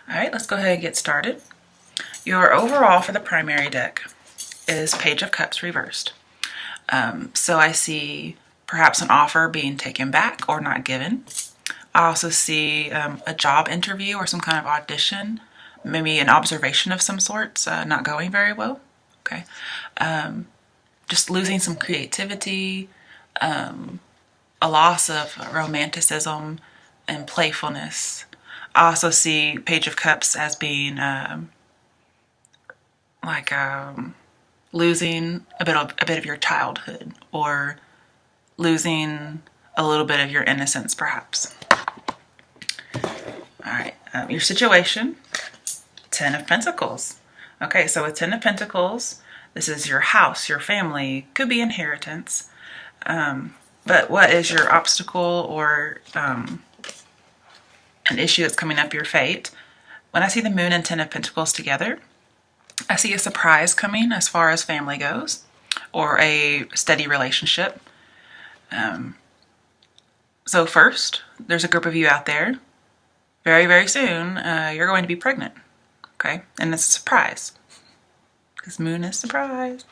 All right, let's go ahead and get started. Your overall for the primary deck is Page of Cups reversed. So I see perhaps an offer being taken back or not given. I also see a job interview or some kind of audition, maybe an observation of some sorts, not going very well. Okay. Just losing some creativity, a loss of romanticism and playfulness. I also see Page of Cups as being like losing a bit of your childhood, or losing a little bit of your innocence, perhaps. All right, your situation, Ten of Pentacles. Okay, so with Ten of Pentacles, this is your house, your family, could be inheritance. But what is your obstacle or an issue that's coming up your fate? When I see the Moon and Ten of Pentacles together, I see a surprise coming as far as family goes, or a steady relationship. So first, there's a group of you out there. Very, very soon, you're going to be pregnant. Okay, and it's a surprise, because Moon is surprise.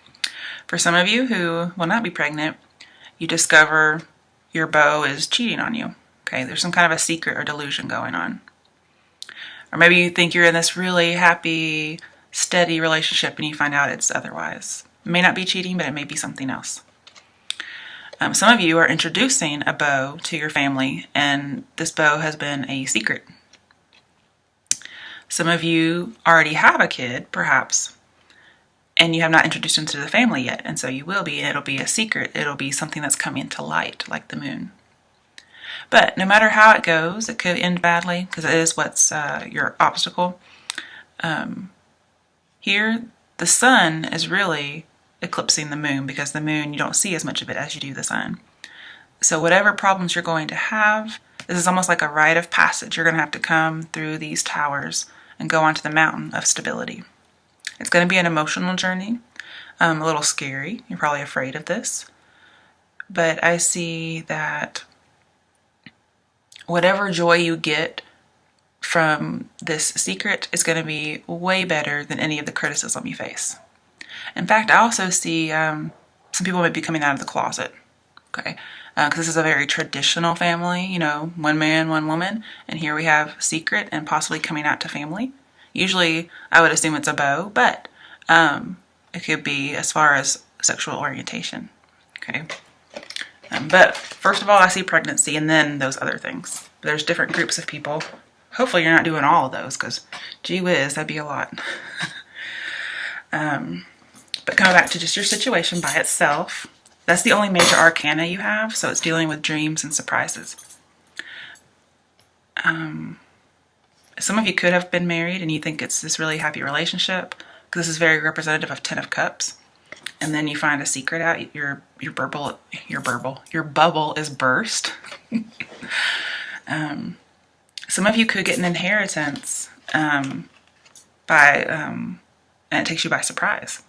For some of you who will not be pregnant, you discover your beau is cheating on you. Okay, there's some kind of a secret or delusion going on. Or maybe you think you're in this really happy, steady relationship and you find out it's otherwise. It may not be cheating, but it may be something else. Some of you are introducing a beau to your family, and this beau has been a secret. Some of you already have a kid, perhaps, and you have not introduced him to the family yet, and so you will be, and it'll be a secret. It'll be something that's coming to light, like the Moon. But no matter how it goes, it could end badly, because it is what's your obstacle. Here, the sun is really eclipsing the Moon, because the Moon, you don't see as much of it as you do the sun. So whatever problems you're going to have, this is almost like a rite of passage. You're going to have to come through these towers and go onto the mountain of stability. It's going to be an emotional journey, a little scary. You're probably afraid of this. But I see that whatever joy you get from this secret is going to be way better than any of the criticism you face. In fact, I also see some people may be coming out of the closet. Okay, because this is a very traditional family, you know, one man, one woman, and here we have secret and possibly coming out to family. Usually, I would assume it's a beau, but it could be as far as sexual orientation. Okay, but first of all, I see pregnancy, and then those other things. There's different groups of people. Hopefully, you're not doing all of those, because gee whiz, that'd be a lot. But coming back to just your situation by itself, that's the only major arcana you have, so it's dealing with dreams and surprises. Some of you could have been married and you think it's this really happy relationship, because this is very representative of Ten of Cups. And then you find a secret out, your bubble is burst. Some of you could get an inheritance and it takes you by surprise.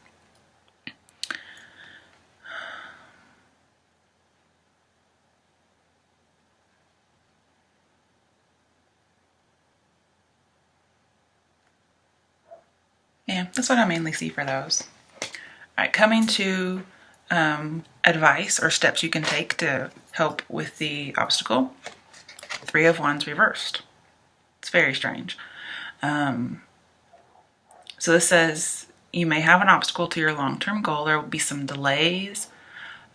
Yeah, that's what I mainly see for those. All right, coming to advice or steps you can take to help with the obstacle. Three of Wands reversed. It's very strange. So this says you may have an obstacle to your long-term goal. There will be some delays.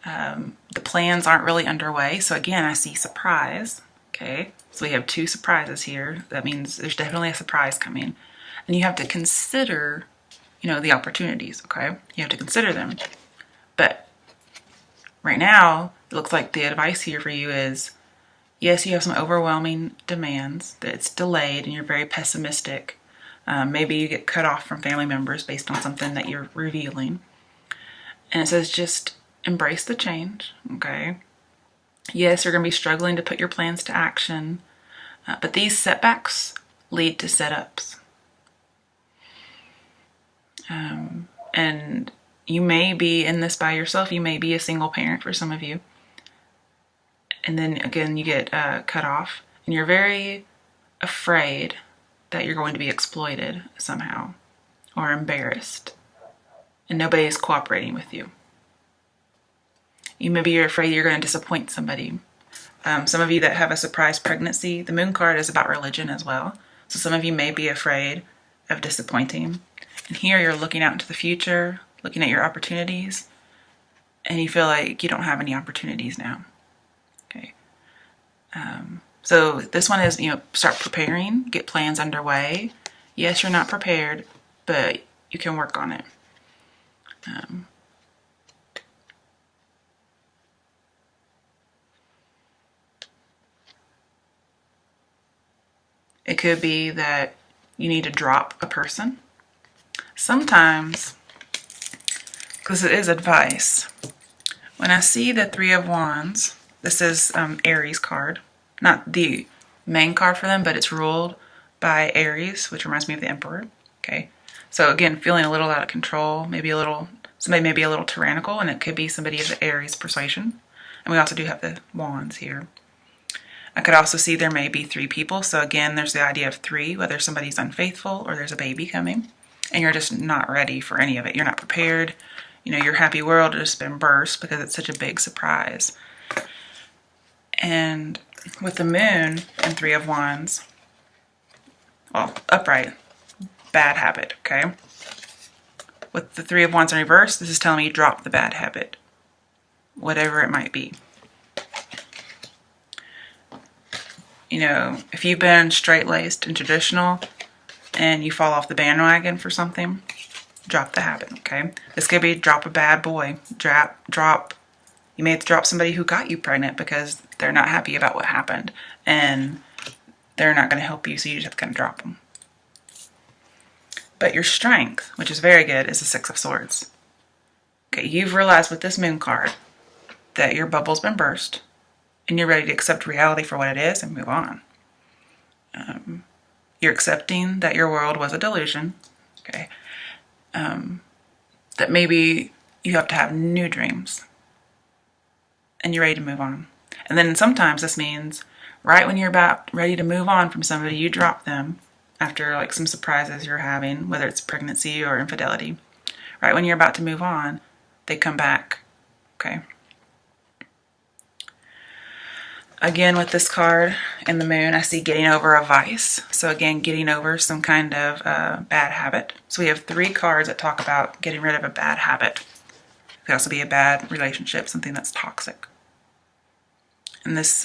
The plans aren't really underway. So again, I see surprise. Okay, so we have two surprises here. That means there's definitely a surprise coming. And you have to consider, you know, the opportunities, okay? You have to consider them. But right now, it looks like the advice here for you is, yes, you have some overwhelming demands, that it's delayed and you're very pessimistic. Maybe you get cut off from family members based on something that you're revealing. And it says just embrace the change, okay? Yes, you're going to be struggling to put your plans to action, but these setbacks lead to setups. And you may be in this by yourself. You may be a single parent for some of you. And then again, you get cut off and you're very afraid that you're going to be exploited somehow or embarrassed and nobody is cooperating with you. Maybe you're afraid you're going to disappoint somebody. Some of you that have a surprise pregnancy, the moon card is about religion as well. So some of you may be afraid of disappointing. And here you're looking out into the future, looking at your opportunities, and you feel like you don't have any opportunities now. Okay. So this one is, start preparing, get plans underway. Yes, you're not prepared, but you can work on it. It could be that you need to drop a person. Sometimes, because it is advice, when I see the Three of Wands, this is Aries card. Not the main card for them, but it's ruled by Aries, which reminds me of the Emperor. Okay, so again, feeling a little out of control, somebody may be a little tyrannical, and it could be somebody of the Aries persuasion. And we also do have the Wands here. I could also see there may be 3 people. So again, there's the idea of 3, whether somebody's unfaithful or there's a baby coming and you're just not ready for any of it. You're not prepared. Your happy world has just been burst because it's such a big surprise. And with the moon and 3 of Wands, well, upright, bad habit, okay? With the 3 of Wands in reverse, this is telling me drop the bad habit, whatever it might be. If you've been straight-laced and traditional and you fall off the bandwagon for something, drop the habit, okay? This could be drop a bad boy. You may have to drop somebody who got you pregnant because they're not happy about what happened and they're not going to help you, so you just have to kind of drop them. But your strength, which is very good, is the 6 of Swords. Okay, you've realized with this moon card that your bubble's been burst and you're ready to accept reality for what it is and move on. You're accepting that your world was a delusion, okay? That maybe you have to have new dreams and you're ready to move on. And then sometimes this means right when you're about ready to move on from somebody, you drop them after like some surprises you're having, whether it's pregnancy or infidelity. Right when you're about to move on, they come back, okay? Again, with this card and the moon, I see getting over a vice. So again, getting over some kind of bad habit. So we have 3 cards that talk about getting rid of a bad habit. It could also be a bad relationship, something that's toxic. And this,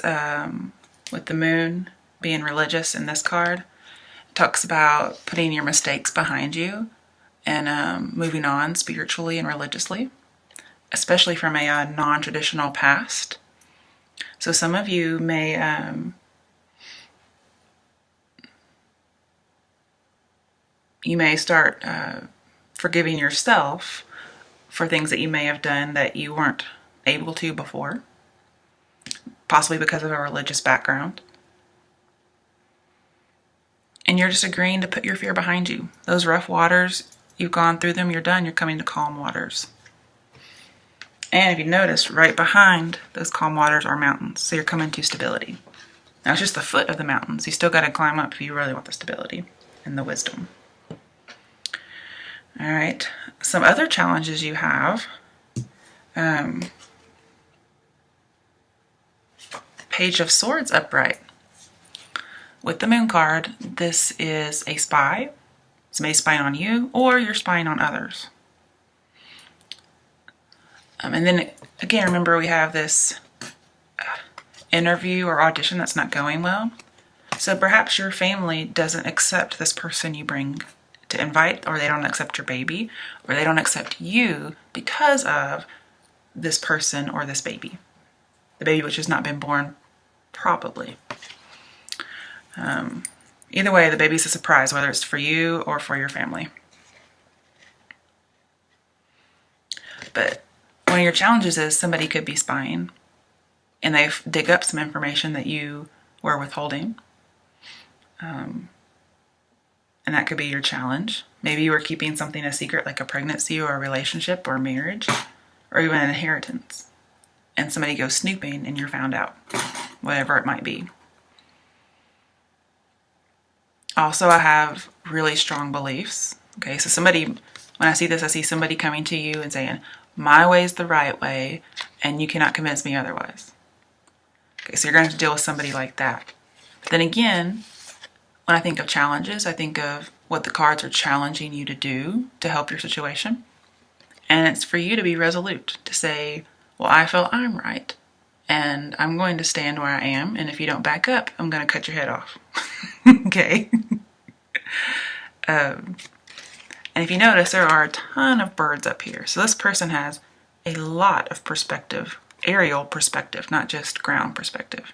with the moon being religious in this card, it talks about putting your mistakes behind you and moving on spiritually and religiously, especially from a non-traditional past. So some of you may start forgiving yourself for things that you may have done that you weren't able to before, possibly because of a religious background. And you're just agreeing to put your fear behind you. Those rough waters, you've gone through them, you're done, you're coming to calm waters. And if you notice, right behind those calm waters are mountains. So you're coming to stability. Now it's just the foot of the mountains. You still got to climb up if you really want the stability and the wisdom. All right. Some other challenges you have. Page of Swords upright. With the moon card, this is a spy. Somebody's spying on you or you're spying on others. And then, again, remember we have this interview or audition that's not going well. So perhaps your family doesn't accept this person you bring to invite, or they don't accept your baby, or they don't accept you because of this person or this baby. The baby which has not been born, probably. Either way, the baby's a surprise, whether it's for you or for your family. But one of your challenges is somebody could be spying and they dig up some information that you were withholding. And that could be your challenge. Maybe you were keeping something a secret, like a pregnancy or a relationship or marriage or even an inheritance. And somebody goes snooping and you're found out, whatever it might be. Also, I have really strong beliefs. Okay, so somebody, when I see this, I see somebody coming to you and saying, my way is the right way, and you cannot convince me otherwise. Okay, so you're going to have to deal with somebody like that. But then again, when I think of challenges, I think of what the cards are challenging you to do to help your situation. And it's for you to be resolute, to say, well, I feel I'm right, and I'm going to stand where I am, and if you don't back up, I'm going to cut your head off. Okay? And if you notice, there are a ton of birds up here. So this person has a lot of perspective, aerial perspective, not just ground perspective.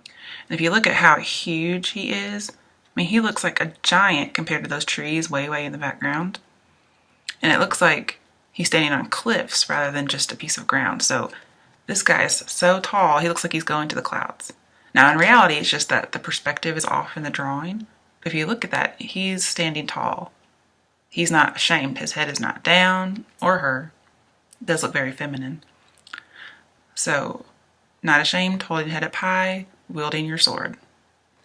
And if you look at how huge he is, I mean, he looks like a giant compared to those trees way, way in the background. And it looks like he's standing on cliffs rather than just a piece of ground. So this guy is so tall, he looks like he's going to the clouds. Now, in reality, it's just that the perspective is off in the drawing. But if you look at that, he's standing tall. He's not ashamed. His head is not down, or her. It does look very feminine. So, not ashamed, holding head up high, wielding your sword.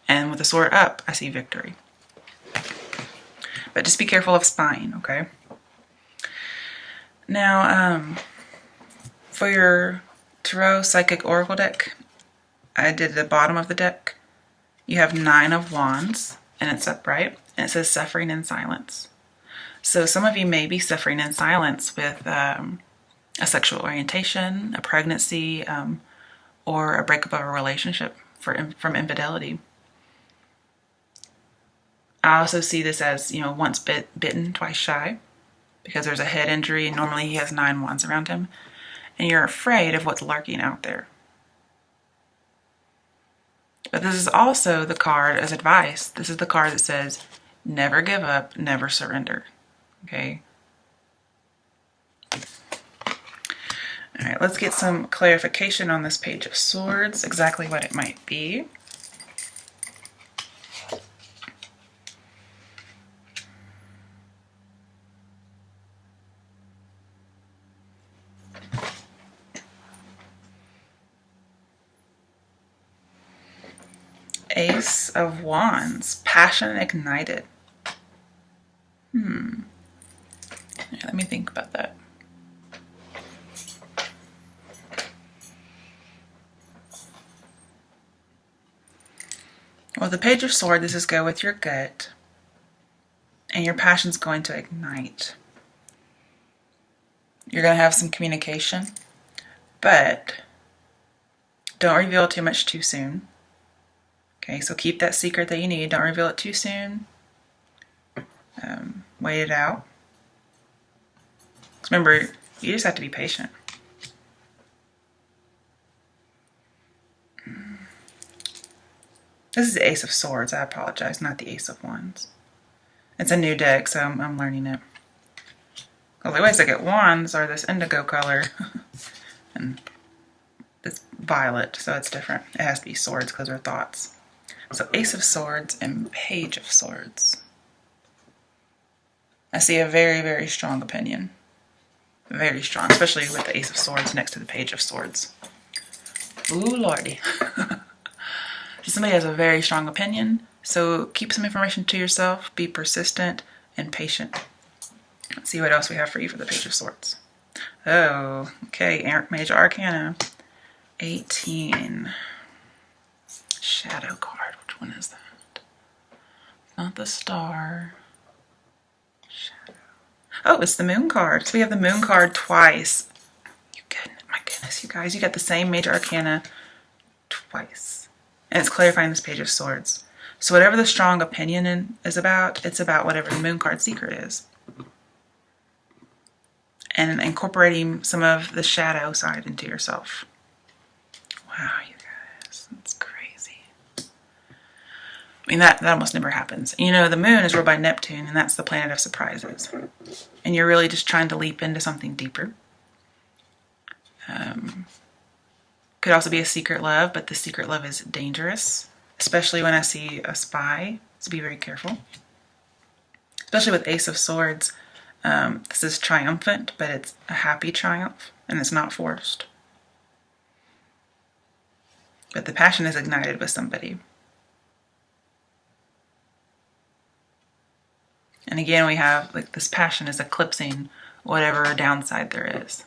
And with the sword up, I see victory. But just be careful of spying, okay? Now, for your Tarot Psychic Oracle deck, I did the bottom of the deck. You have 9 of Wands, and it's upright, and it says suffering in silence. So some of you may be suffering in silence with a sexual orientation, a pregnancy, or a breakup of a relationship from infidelity. I also see this as, once bitten, twice shy, because there's a head injury, and normally he has 9 wands around him, and you're afraid of what's lurking out there. But this is also the card as advice. This is the card that says, never give up, never surrender. Okay? All right, let's get some clarification on this Page of Swords, exactly what it might be. Ace of Wands, passion ignited. Right, let me think about that. Well, the Page of Swords, this is go with your gut, and your passion's going to ignite. You're going to have some communication, but don't reveal too much too soon. Okay, so keep that secret that you need. Don't reveal it too soon. Wait it out. Remember, you just have to be patient. This is the Ace of Swords. I apologize, not the Ace of Wands. It's a new deck, so I'm learning it. Well, the ways I get wands are this indigo color and this violet, so it's different. It has to be swords because they're thoughts. So Ace of Swords and Page of Swords. I see a very, very strong opinion. Very strong, especially with the Ace of Swords next to the Page of Swords. Ooh, lordy. Somebody has a very strong opinion, so keep some information to yourself, be persistent and patient. Let's see what else we have for you for the Page of Swords. Oh, okay, Major Arcana. 18. Shadow card, which one is that? Not the Star. Shadow. Oh, it's the Moon card. So we have the Moon card twice. My goodness, you guys, you got the same Major Arcana twice. And it's clarifying this Page of Swords. So whatever the strong opinion is about, it's about whatever the Moon card secret is. And incorporating some of the shadow side into yourself. Wow, you guys, that's crazy. I mean, that almost never happens. You know, the moon is ruled by Neptune, and that's the planet of surprises. And you're really just trying to leap into something deeper. Could also be a secret love, but the secret love is dangerous, especially when I see a spy, so be very careful. Especially with Ace of Swords, this is triumphant, but it's a happy triumph, and it's not forced. But the passion is ignited with somebody. And again, we have like this passion is eclipsing whatever downside there is.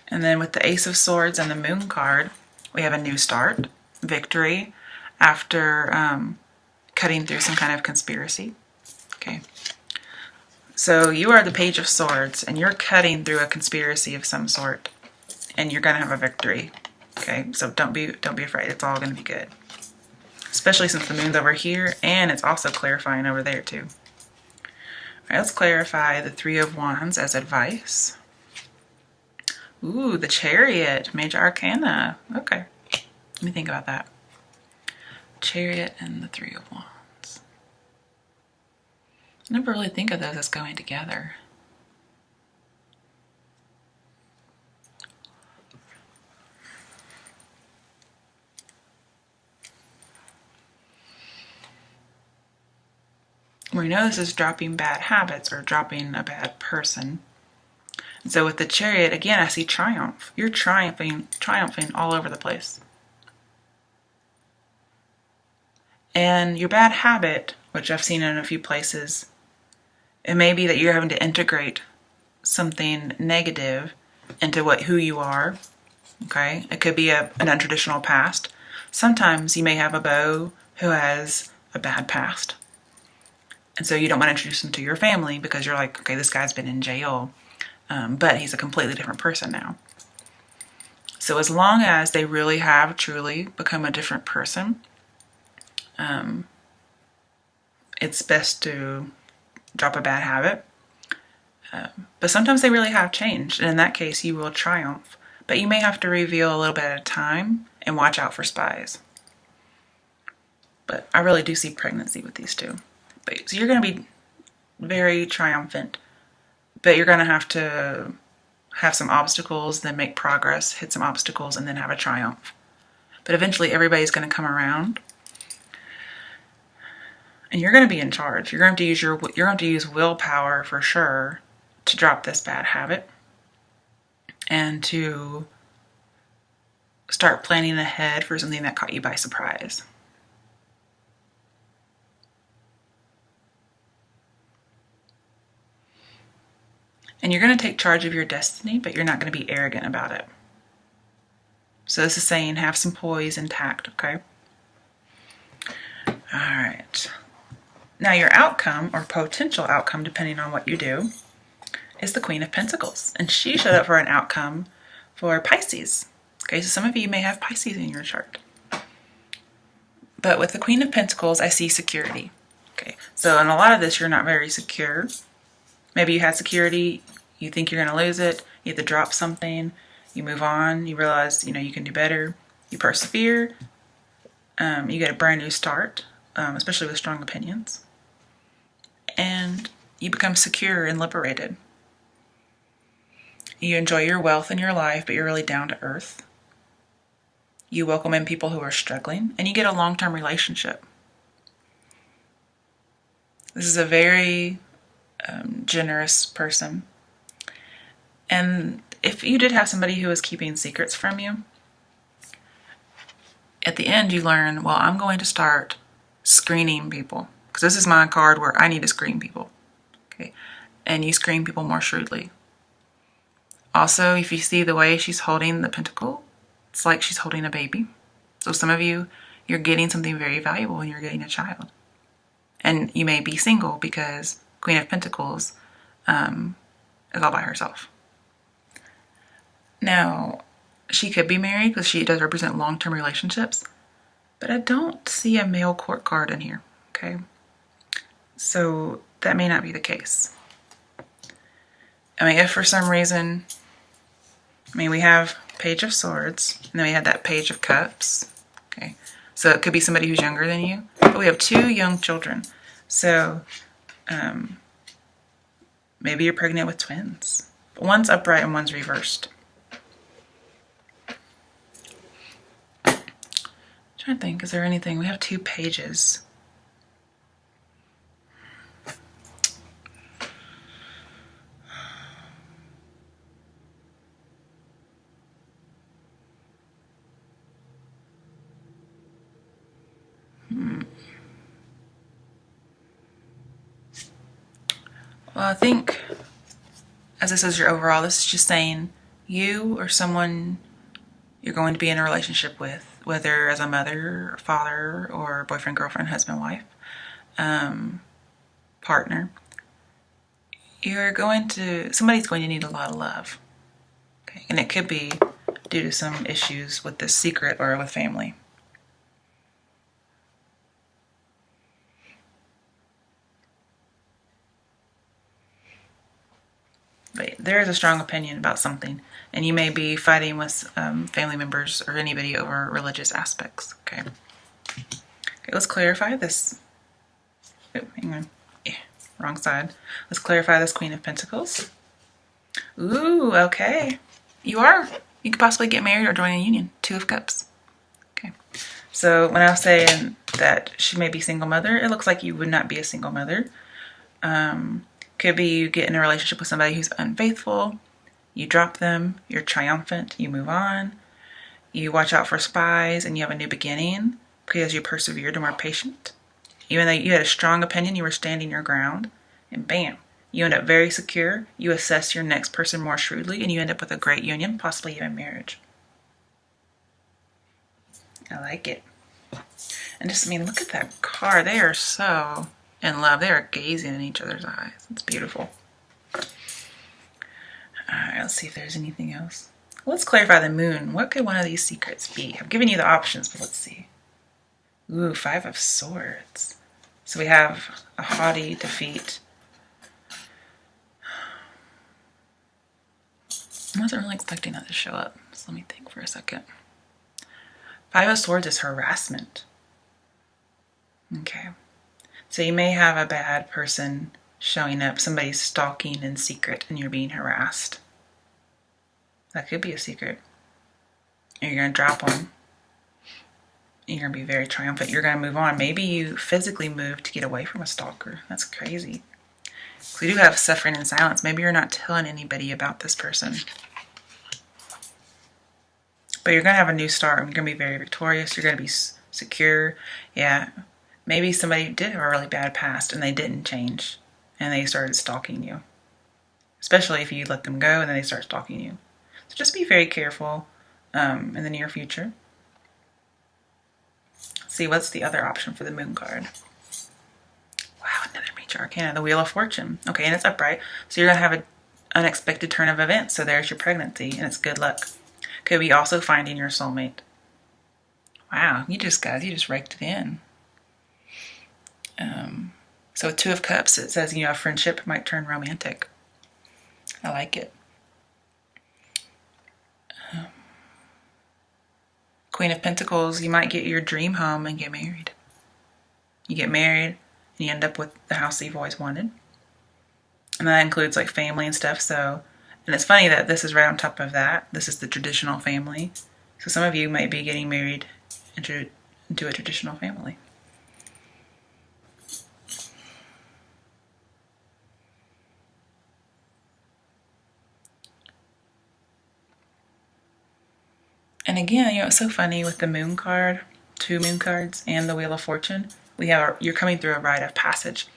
And then with the Ace of Swords and the Moon card, we have a new start, victory, after cutting through some kind of conspiracy. Okay. So you are the Page of Swords, and you're cutting through a conspiracy of some sort, and you're going to have a victory. Okay, so don't be afraid. It's all going to be good. Especially since the moon's over here, and it's also clarifying over there too. All right, let's clarify the Three of Wands as advice. Ooh, the Chariot, Major Arcana. Okay, let me think about that. Chariot and the Three of Wands. I never really think of those as going together. We know this is dropping bad habits or dropping a bad person. And so with the Chariot, again, I see triumph. You're triumphing all over the place. And your bad habit, which I've seen in a few places, it may be that you're having to integrate something negative into who you are. Okay? It could be an untraditional past. Sometimes you may have a beau who has a bad past. And so you don't want to introduce him to your family because you're like, okay, this guy's been in jail, but he's a completely different person now. So as long as they really have truly become a different person, it's best to drop a bad habit. But sometimes they really have changed, and in that case, you will triumph. But you may have to reveal a little bit at a time and watch out for spies. But I really do see pregnancy with these two. So you're going to be very triumphant, but you're going to have some obstacles, then make progress, hit some obstacles, and then have a triumph. But eventually everybody's going to come around, and you're going to be in charge. You're going to use willpower for sure to drop this bad habit and to start planning ahead for something that caught you by surprise. And you're going to take charge of your destiny, but you're not going to be arrogant about it. So this is saying have some poise and tact, okay? All right. Now your outcome, or potential outcome, depending on what you do, is the Queen of Pentacles. And she showed up for an outcome for Pisces. Okay, so some of you may have Pisces in your chart. But with the Queen of Pentacles, I see security. Okay, so in a lot of this, you're not very secure. Maybe you had security, you think you're going to lose it, you have to drop something, you move on, you realize, you can do better, you persevere, you get a brand new start, especially with strong opinions, and you become secure and liberated. You enjoy your wealth in your life, but you're really down to earth. You welcome in people who are struggling, and you get a long-term relationship. This is a very generous person. And if you did have somebody who was keeping secrets from you, at the end you learn, well, I'm going to start screening people. Because this is my card where I need to screen people. Okay, and you screen people more shrewdly. Also, if you see the way she's holding the pentacle, it's like she's holding a baby. So some of you, you're getting something very valuable when you're getting a child. And you may be single because Queen of Pentacles is all by herself. Now, she could be married because she does represent long-term relationships, but I don't see a male court card in here, okay? So that may not be the case. I mean, if for some reason, we have Page of Swords, and then we had that Page of Cups, okay? So it could be somebody who's younger than you, but we have two young children. So maybe you're pregnant with twins. But one's upright and one's reversed. I'm trying to think, is there anything? We have two pages. Well, I think, as this is your overall, this is just saying you or someone you're going to be in a relationship with, whether as a mother, or father, or boyfriend, girlfriend, husband, wife, partner, somebody's going to need a lot of love. Okay, and it could be due to some issues with this secret or with family. But there is a strong opinion about something, and you may be fighting with family members or anybody over religious aspects. Okay, let's clarify this. Oh, hang on. Yeah, wrong side. Let's clarify this Queen of Pentacles. Ooh, okay. You could possibly get married or join a union. Two of Cups. Okay. So when I was saying that she may be single mother, it looks like you would not be a single mother. Could be you get in a relationship with somebody who's unfaithful. You drop them. You're triumphant. You move on. You watch out for spies and you have a new beginning because you persevered and were patient. Even though you had a strong opinion, you were standing your ground. And bam, you end up very secure. You assess your next person more shrewdly and you end up with a great union, possibly even marriage. I like it. And just, look at that card. They are so in love. They are gazing in each other's eyes. It's beautiful. Alright, let's see if there's anything else. Let's clarify the moon. What could one of these secrets be? I've given you the options, but let's see. Ooh, 5 of Swords. So we have a haughty defeat. I wasn't really expecting that to show up. So let me think for a second. 5 of Swords is harassment. Okay. So you may have a bad person showing up. Somebody's stalking in secret and you're being harassed. That could be a secret. And you're going to drop them. You're going to be very triumphant. You're going to move on. Maybe you physically move to get away from a stalker. That's crazy. So we do have suffering in silence. Maybe you're not telling anybody about this person. But you're going to have a new start. You're going to be very victorious. You're going to be secure. Yeah. Maybe somebody did have a really bad past and they didn't change. And they started stalking you. Especially if you let them go and then they start stalking you. So just be very careful in the near future. Let's see, what's the other option for the moon card? Wow, another major arcana, the Wheel of Fortune. Okay, and it's upright. So you're going to have an unexpected turn of events. So there's your pregnancy and it's good luck. Could be also finding your soulmate. Wow, you just raked it in. So 2 of Cups, it says, a friendship might turn romantic. I like it. Queen of Pentacles, you might get your dream home and get married. You get married and you end up with the house that you've always wanted. And that includes like family and stuff. So, and it's funny that this is right on top of that. This is the traditional family. So some of you might be getting married into a traditional family. And again, it's so funny with the moon card, 2 moon cards, and the Wheel of Fortune. You're coming through a rite of passage.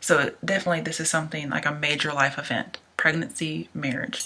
So definitely this is something like a major life event. Pregnancy, marriage.